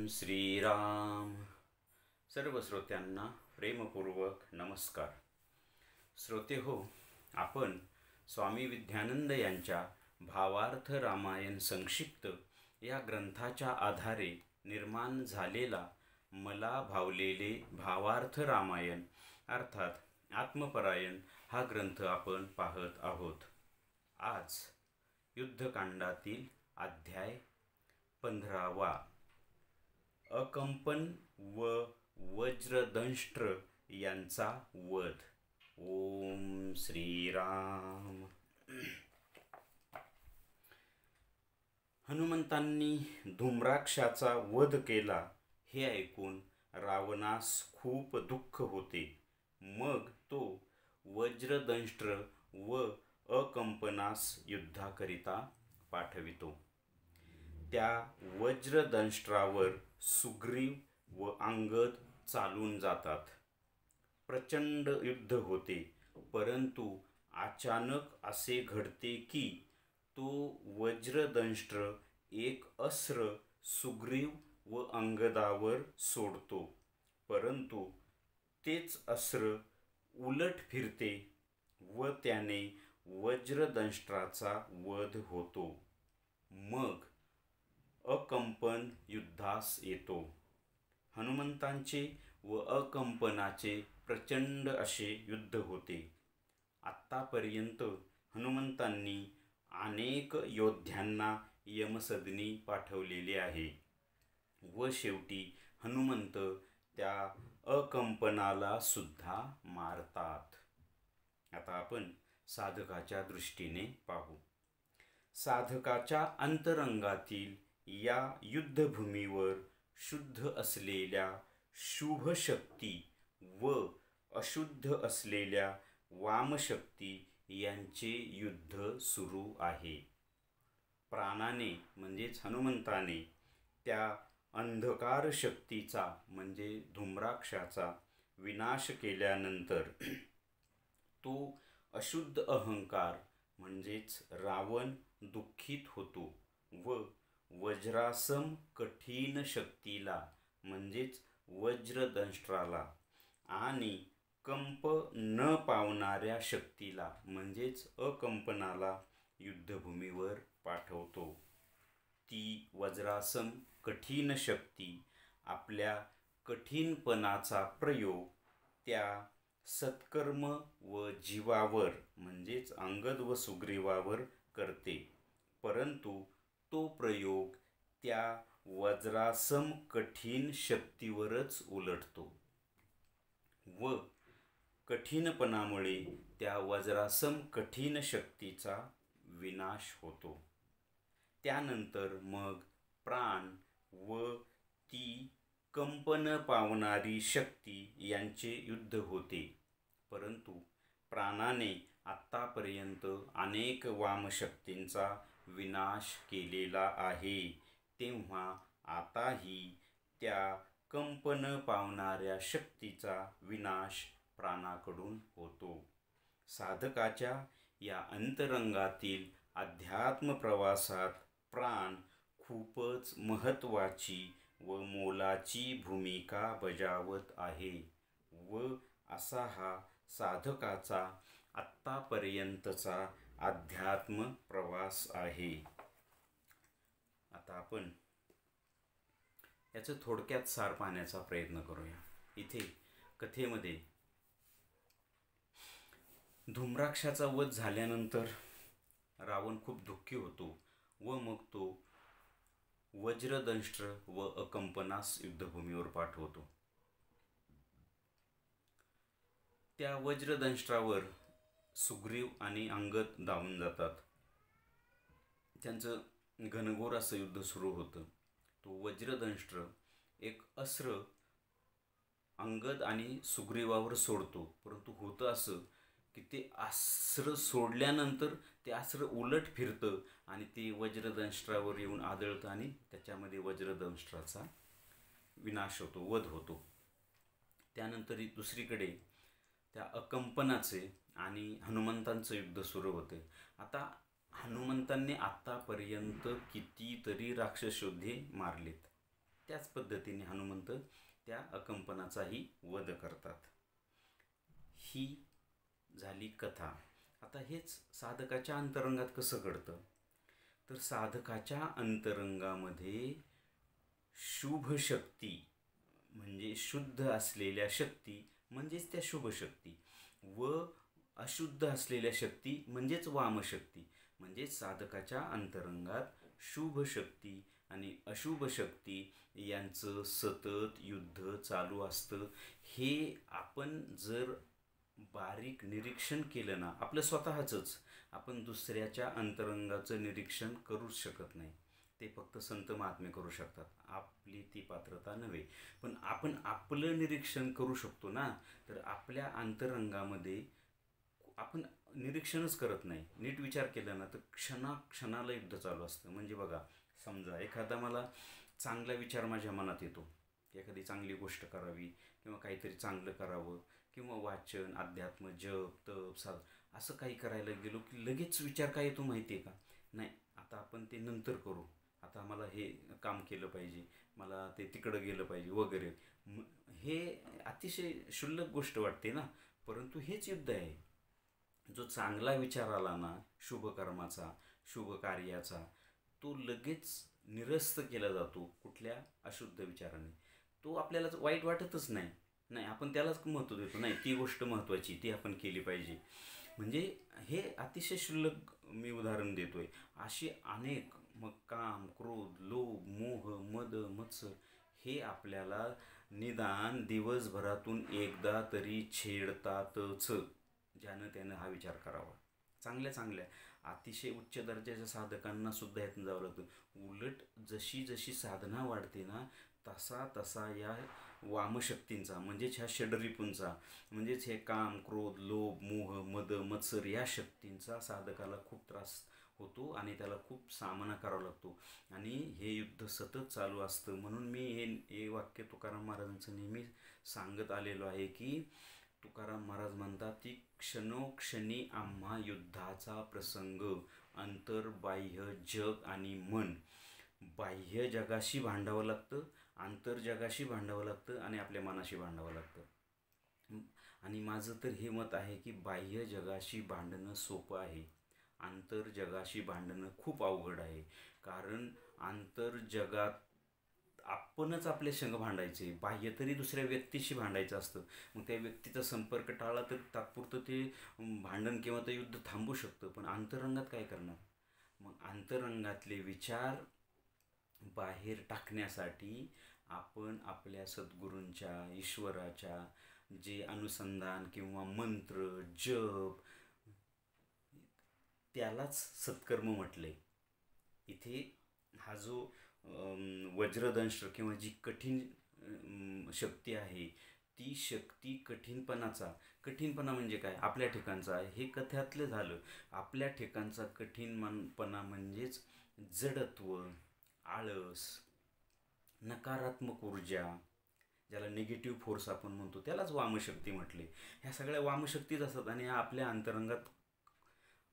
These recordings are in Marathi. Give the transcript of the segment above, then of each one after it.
श्रीराम. सर्व श्रोत्यांना प्रेमपूर्वक नमस्कार. श्रोते हो, आपण स्वामी विद्यानंद यांच्या भावार्थ रामायण संक्षिप्त या ग्रंथाच्या आधारे निर्माण झालेला मला भावलेले भावार्थ रामायण अर्थात आत्मपरायण हा ग्रंथ आपण पाहत आहोत. आज युद्धकांडातील अध्याय 15वा अकंपन व वज्रदंष्ट्र यांचा वध. ओम श्रीराम. हनुमंतांनी धूम्राक्षाचा वध केला हे ऐकून रावणास खूप दुःख होते. मग तो वज्रदंष्ट्र व अकंपनास युद्धाकरिता पाठवितो. त्या वज्रदंष्ट्रावर सुग्रीव व अंगद चालून जातात. प्रचंड युद्ध होते, परंतु अचानक असे घडते की तो वज्रदंष्ट्र एक अस्त्र सुग्रीव व अंगदावर सोडतो, परंतु तेच अस्त्र उलट फिरते व त्याने वज्रदंष्ट्राचा वध होतो. मग अकंपन युद्धास येतो. हनुमंतांचे व अकंपनाचे प्रचंड असे युद्ध होते. आत्तापर्यंत हनुमंतांनी अनेक योद्ध्यांना यमसदनी पाठवलेले आहे व शेवटी हनुमंत त्या अकंपनाला सुद्धा मारतात. आता आपण साधकाच्या दृष्टीने पाहू. साधकाच्या अंतरंगातील या युद्धभूमीवर शुद्ध असलेल्या शुभ शक्ती व अशुद्ध असलेल्या वामशक्ती यांचे युद्ध सुरू आहे. प्राणाने म्हणजेच हनुमंताने त्या अंधकार शक्तीचा म्हणजे धूम्राक्षाचा विनाश केल्यानंतर तो अशुद्ध अहंकार म्हणजेच रावण दुःखित होतो व वज्रासम कठीण शक्तीला म्हणजेच वज्रदंष्ट्राला आणि कंप न पावणाऱ्या शक्तीला म्हणजेच अकंपनाला युद्धभूमीवर पाठवतो. ती वज्रासम कठीण शक्ती आपल्या कठीणपणाचा प्रयोग त्या सत्कर्म व जीवावर म्हणजेच अंगद व सुग्रीवावर करते, परंतु तो प्रयोग त्या वज्रासम कठीण शक्तीवरच उलटतो व कठीणपणामुळे त्या वज्रासम कठीण शक्तीचा विनाश होतो. त्यानंतर मग प्राण व ती कंपन पावणारी शक्ती यांचे युद्ध होते, परंतु प्राणाने आत्तापर्यंत अनेक वामशक्तींचा विनाश केलेला आहे, तेव्हा आताही त्या कंपन पावणाऱ्या शक्तीचा विनाश प्राणाकडून होतो. साधकाच्या या अंतरंगातील अध्यात्म प्रवासात प्राण खूपच महत्त्वाची व मोलाची भूमिका बजावत आहे व असा हा साधकाचा आत्तापर्यंतचा अध्यात्म प्रवास आहे. आता आपण याचं थोडक्यात सार पाहण्याचा प्रयत्न करूया. इथे कथेमध्ये धूम्राक्षाचा वध झाल्यानंतर रावण खूप दुःखी होतो व मग तो वज्रदंष्ट्र व अकंपनास युद्धभूमीवर पाठवतो. त्या वज्रदंष्ट्रावर सुग्रीव आणि अंगद धावून जातात. त्यांचं घनघोर असं युद्ध सुरू होतं. तो वज्रदंष्ट्र एक अस्त्र अंगद आणि सुग्रीवावर सोडतो, परंतु होतं असं की ते अस्त्र सोडल्यानंतर ते अस्त्र उलट फिरतं आणि ते वज्रदंष्ट्रावर येऊन आदळतं आणि त्याच्यामध्ये वज्रदंष्ट्राचा विनाश होतो, वध होतो. त्यानंतर दुसरीकडे त्या अकंपनाचे आणि हनुमंतांचं युद्ध सुरू होते. आता हनुमंतांनी आत्तापर्यंत कितीतरी राक्षस योद्धे मारलेत, त्याच पद्धतीने हनुमंत त्या अकंपनाचाही वध करतात. ही झाली कथा. आता हेच साधकाच्या अंतरंगात कसं घडतं, तर साधकाच्या अंतरंगामध्ये शुभ शक्ती म्हणजे शुद्ध असलेल्या शक्ती म्हणजेच त्या शुभ शक्ती व अशुद्ध असलेल्या शक्ती म्हणजेच वामशक्ती, म्हणजेच साधकाच्या अंतरंगात शुभ शक्ती आणि अशुभ शक्ती यांचं सतत युद्ध चालू असतं. हे आपण जर बारीक निरीक्षण केलं ना, आपलं स्वतःचंच, आपण दुसऱ्याच्या अंतरंगाचं निरीक्षण करूच शकत नाही. ते फक्त संत महात्मे करू शकतात, आपली ती पात्रता नव्हे. पण आपण आपलं निरीक्षण करू शकतो ना. तर आपल्या अंतरंगामध्ये आपण निरीक्षणच करत नाही, नीट विचार केला ना तर क्षणाक्षणाला युद्ध चालू असतं. म्हणजे बघा, समजा एखादा मला चांगला विचार माझ्या मनात येतो, एखादी चांगली गोष्ट करावी किंवा काहीतरी चांगलं करावं किंवा वाचन, अध्यात्म, जप, तप, असं काही करायला गेलो की लगेच विचार काय येतो माहिती आहे का, नाही आता आपण ते नंतर करू, आता मला हे काम केलं पाहिजे, मला ते तिकडं गेलं पाहिजे वगैरे. हे अतिशय क्षुल्लक गोष्ट वाटते ना, परंतु हेच युद्ध आहे. जो चांगला विचार आला ना, शुभ कर्माचा, शुभ कार्याचा, तो लगेच निरस्त केला जातो कुठल्या अशुद्ध विचाराने. तो आपल्याला वाईट वाटतच नाही, नाही आपण त्यालाच महत्त्व देतो, नाही ती गोष्ट महत्त्वाची, ती आपण केली पाहिजे. म्हणजे हे अतिशय क्षुल्लक मी उदाहरण देतोय. अशी अनेक, मग काम, क्रोध, लोभ, मोह, मद, मत्सर हे आपल्याला निदान दिवसभरातून एकदा तरी छेडतातच. ज्यानं त्यानं हा विचार करावा. चांगल्या चांगल्या अतिशय उच्च दर्जाच्या साधकांना सुद्धा यातून जावं लागतं. उलट जशी जशी साधना वाढते ना, तसा तसा या वामशक्तींचा म्हणजेच ह्या षडरिपूंचा, म्हणजेच हे काम, क्रोध, लोभ, मोह, मद, मत्सर या शक्तींचा साधकाला खूप त्रास होतो आणि त्याला खूप सामना करावा लागतो. आणि हे युद्ध सतत चालू असतं. म्हणून मी हे वाक्य तुकाराम महाराजांचं नेहमी सांगत आलेलो आहे की तुकाराम महाराज म्हणतात की क्षणोक्षणी आम्हा युद्धाचा प्रसंग, अंतर्बाह्य जग आणि मन. बाह्य जगाशी भांडावं लागतं, आंतरजगाशी भांडावं लागतं आणि आपल्या मनाशी भांडावं लागतं. आणि माझं तर हे मत आहे की बाह्य जगाशी भांडणं सोपं आहे, आंतरजगाशी भांडणं खूप अवघड आहे. कारण आंतरजगात आपणच आपल्या संग भांडायचे, बाह्य तरी दुसऱ्या व्यक्तीशी भांडायचं असतं. मग त्या व्यक्तीचा संपर्क टाळला तर तात्पुरतं ते भांडण किंवा ते युद्ध थांबू शकतं, पण अंतरंगात काय करणार. मग अंतरंगातले विचार बाहेर टाकण्यासाठी आपण आपल्या सद्गुरूंच्या, ईश्वराच्या जे अनुसंधान किंवा मंत्र, जप, त्यालाच सत्कर्म म्हटले. इथे हा जो वज्रदंश किंवा जी कठीण शक्ती आहे, ती शक्ती कठीणपणा म्हणजे काय, आपल्या ठिकाणचा आहे. हे कथ्यातलं झालं. आपल्या ठिकाणचा कठीणपणा म्हणजेच जडत्व, आळस, नकारात्मक ऊर्जा, ज्याला निगेटिव्ह फोर्स आपण म्हणतो, त्यालाच वामशक्ती म्हटले. ह्या सगळ्या वामशक्तीच असतात आणि ह्या आपल्या अंतरंगात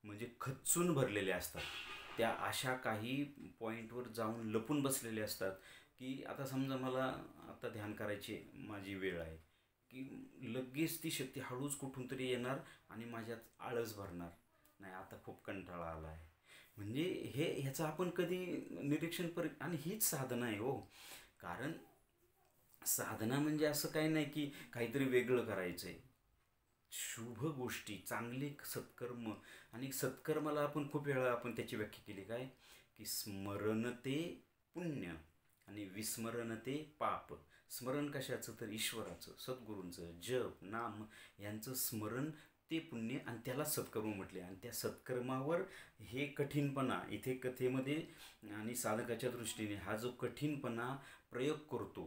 म्हणजे खच्चून भरलेल्या असतात. त्या अशा काही पॉईंटवर जाऊन लपून बसलेले असतात की आता समजा मला आता ध्यान करायची माझी वेळ आहे की लगेच ती शक्ती हळूच कुठून तरी येणार आणि माझ्यात आळस भरणार, नाही आता खूप कंटाळा आला आहे. म्हणजे ह्याचं आपण कधी निरीक्षण आणि हीच साधना आहे हो. कारण साधना म्हणजे असं काही नाही की काहीतरी वेगळं करायचं आहे. शुभ गोष्टी, चांगले सत्कर्म, आणि सत्कर्माला आपण खूप वेळा आपण त्याची व्याख्या केली काय की स्मरण ते पुण्य आणि विस्मरण ते पाप. स्मरण कशाचं, तर ईश्वराचं, सद्गुरूंचं, जप, नाम यांचं स्मरण ते पुण्य आणि त्याला सत्कर्म म्हटले. आणि त्या सत्कर्मावर हे कठीणपणा इथे कथेमध्ये आणि साधकाच्या दृष्टीने हा जो कठीणपणा प्रयोग करतो,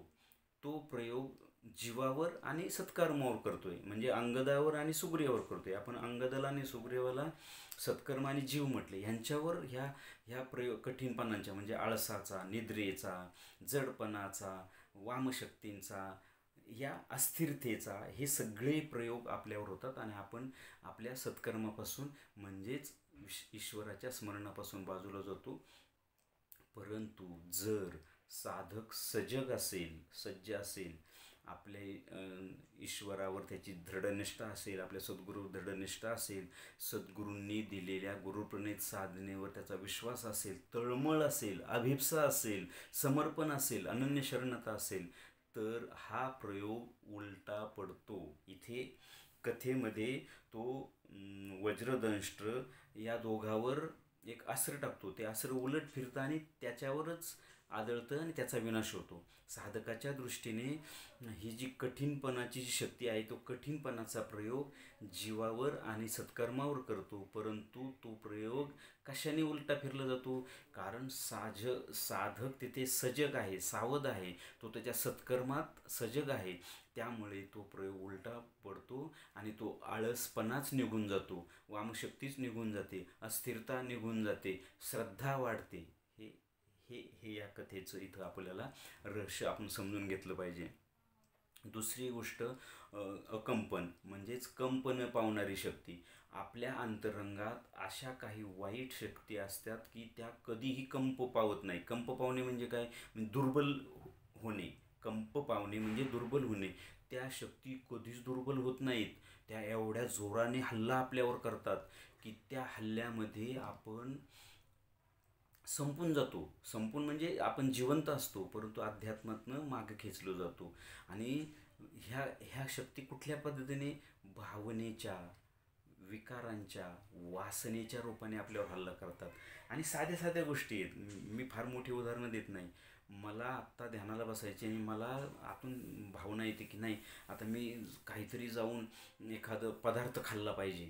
तो प्रयोग जीवावर आणि सत्कर्मावर करतोय. म्हणजे अंगदावर आणि सुग्रीवावर करतोय. आपण अंगदाला आणि सुग्रीवाला सत्कर्म आणि जीव म्हटले. ह्यांच्यावर ह्या प्रयोग कठीणपणांच्या म्हणजे आळसाचा, निद्रेचा, जडपणाचा, वामशक्तींचा, या अस्थिरतेचा, हे सगळे प्रयोग आपल्यावर होतात आणि आपण आपल्या सत्कर्मापासून म्हणजेच ईश्वराच्या स्मरणापासून बाजूला जातो. परंतु जर साधक सजग असेल, सज्ज असेल, आपल्या ईश्वरावर त्याची दृढनिष्ठा असेल, आपल्या सद्गुरू दृढनिष्ठा असेल, सद्गुरूंनी दिलेल्या गुरुप्रणीत साधनेवर त्याचा विश्वास असेल, तळमळ असेल, अभिप्सा असेल, समर्पण असेल, अनन्य शरणता असेल, तर हा प्रयोग उलटा पडतो. इथे कथेमध्ये तो वज्रदंष्ट्र या दोघावर एक अस्त्र टाकतो. ते अस्त्र उलट फिरतं आणि त्याच्यावरच आदळतं आणि त्याचा विनाश होतो. साधकाच्या दृष्टीने ही जी कठीणपणाची जी शक्ती आहे, तो कठीणपणाचा प्रयोग जीवावर आणि सत्कर्मावर करतो. परंतु तो प्रयोग कशाने उलटा फिरला जातो? कारण साधक तिथे सजग आहे, सावध आहे, तो त्याच्या सत्कर्मात सजग आहे. त्यामुळे तो प्रयोग उलटा पडतो आणि तो आळसपणाच निघून जातो, वामशक्तीच निघून जाते, अस्थिरता निघून जाते, श्रद्धा वाढते. हे हे हे या कथेचं इथं आपल्याला रहस्य आपण समजून घेतलं पाहिजे. दुसरी गोष्ट, अकंपन म्हणजेच कंपन पावणारी शक्ती. आपल्या अंतरंगात अशा काही वाईट शक्ती असतात की त्या कधीही कंप पावत नाही. कंप पावणे म्हणजे काय? दुर्बल होणे. कंप पावणे म्हणजे दुर्बल होणे. त्या शक्ती कधीच दुर्बल होत नाहीत. त्या एवढ्या जोराने हल्ला आपल्यावर करतात की त्या हल्ल्यामध्ये आपण संपून जातो. संपून म्हणजे आपण जिवंत असतो, परंतु अध्यात्मातनं मागे खेचलो जातो. आणि ह्या ह्या शक्ती कुठल्या पद्धतीने? भावनेच्या, विकारांच्या, वासनेच्या रूपाने आपल्यावर हल्ला करतात. आणि साध्या साध्या गोष्टी आहेत. मी फार मोठी उदाहरणं देत नाही. मला आत्ता ध्यानाला बसायचे आणि मला आतून भावना येते की नाही, आता मी काहीतरी जाऊन एखादं पदार्थ खाल्ला पाहिजे.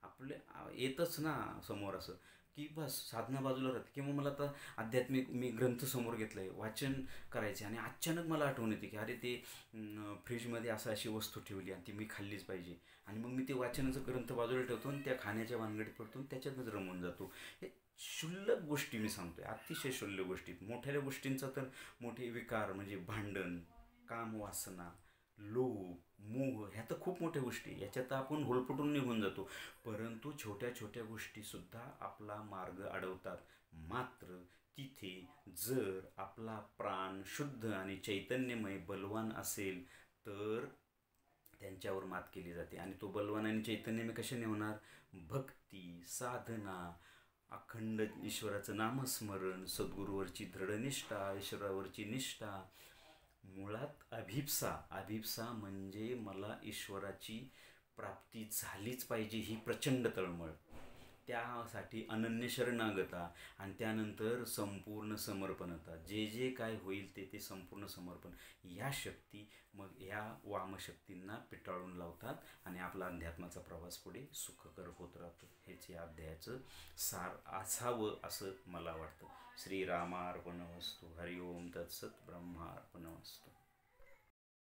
आपल्या येतच ना समोर असं की बस साधना बाजूला राहते. किंवा मला आता आध्यात्मिक मी ग्रंथ समोर घेतला आहे, वाचन करायचे आणि अचानक मला आठवण येते की अरे ते फ्रीजमध्ये असं अशी वस्तू ठेवली आणि ती मी खाल्लीच पाहिजे. आणि मग मी ते वाचनाचं ग्रंथ बाजूला ठेवतो आणि त्या खाण्याच्या भानगडीत पडतो आणि त्याच्यातच रमून जातो. हे क्षुल्लक गोष्टी मी सांगतोय, अतिशय क्षुल्लक गोष्टी. मोठ्या गोष्टींचा तर मोठे विकार म्हणजे भांडण, कामवासना, लोभ, मोह, ह्या तर खूप मोठ्या गोष्टी, याच्यात आपण होलपटून निघून जातो. परंतु छोट्या छोट्या गोष्टीसुद्धा आपला मार्ग अडवतात. मात्र तिथे जर आपला प्राण शुद्ध आणि चैतन्यमय बलवान असेल तर त्यांच्यावर मात केली जाते. आणि तो बलवान आणि चैतन्यमय कशाने होणार? भक्ती, साधना, अखंड ईश्वराचं नामस्मरण, सद्गुरूवरची दृढनिष्ठा, ईश्वरावरची निष्ठा. मुळात अभिप्सा म्हणजे मला ईश्वराची प्राप्ती झालीच पाहिजे ही प्रचंड तळमळ. त्यासाठी अनन्य शरणागता आणि त्यानंतर संपूर्ण समर्पणता. जे जे काय होईल ते ते संपूर्ण समर्पण. या शक्ती मग ह्या वामशक्तींना पिटाळून लावतात आणि आपला अध्यात्माचा प्रवास पुढे सुखकर होत राहतो. हेच या अध्यायाचं सार असावं असं मला वाटतं. श्रीरामार्पणमस्तु. हरिओम तत्सत. ब्रह्मार्पणमस्तु.